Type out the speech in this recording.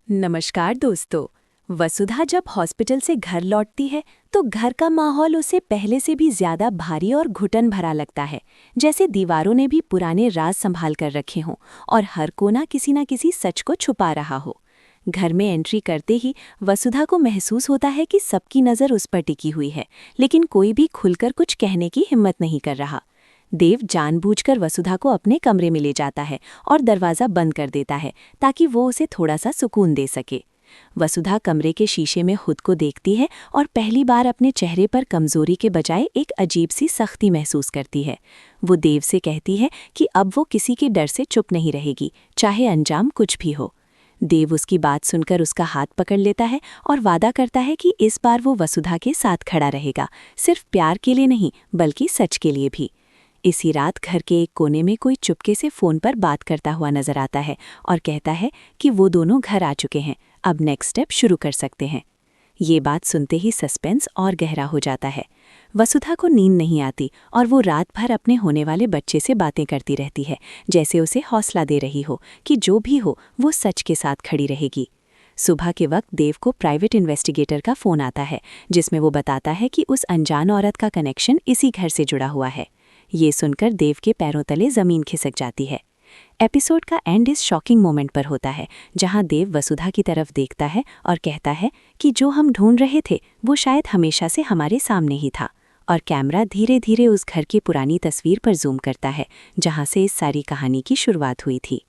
नमस्कार दोस्तों। वसुधा जब हॉस्पिटल से घर लौटती है तो घर का माहौल उसे पहले से भी ज्यादा भारी और घुटन भरा लगता है, जैसे दीवारों ने भी पुराने राज संभाल कर रखे हों और हर कोना किसी न किसी सच को छुपा रहा हो। घर में एंट्री करते ही वसुधा को महसूस होता है कि सबकी नज़र उस पर टिकी हुई है, लेकिन कोई भी खुलकर कुछ कहने की हिम्मत नहीं कर रहा। देव जानबूझकर वसुधा को अपने कमरे में ले जाता है और दरवाज़ा बंद कर देता है ताकि वो उसे थोड़ा सा सुकून दे सके। वसुधा कमरे के शीशे में खुद को देखती है और पहली बार अपने चेहरे पर कमजोरी के बजाय एक अजीब सी सख्ती महसूस करती है। वो देव से कहती है कि अब वो किसी के डर से चुप नहीं रहेगी, चाहे अंजाम कुछ भी हो। देव उसकी बात सुनकर उसका हाथ पकड़ लेता है और वादा करता है कि इस बार वो वसुधा के साथ खड़ा रहेगा, सिर्फ प्यार के लिए नहीं बल्कि सच के लिए भी। इसी रात घर के एक कोने में कोई चुपके से फ़ोन पर बात करता हुआ नजर आता है और कहता है कि वो दोनों घर आ चुके हैं, अब नेक्स्ट स्टेप शुरू कर सकते हैं। ये बात सुनते ही सस्पेंस और गहरा हो जाता है। वसुधा को नींद नहीं आती और वो रात भर अपने होने वाले बच्चे से बातें करती रहती है, जैसे उसे हौसला दे रही हो कि जो भी हो वो सच के साथ खड़ी रहेगी। सुबह के वक्त देव को प्राइवेट इन्वेस्टिगेटर का फ़ोन आता है, जिसमें वो बताता है कि उस अनजान औरत का कनेक्शन इसी घर से जुड़ा हुआ है। ये सुनकर देव के पैरों तले ज़मीन खिसक जाती है। एपिसोड का एंड इस शॉकिंग मोमेंट पर होता है, जहां देव वसुधा की तरफ देखता है और कहता है कि जो हम ढूंढ रहे थे वो शायद हमेशा से हमारे सामने ही था। और कैमरा धीरे धीरे उस घर की पुरानी तस्वीर पर जूम करता है, जहां से इस सारी कहानी की शुरुआत हुई थी।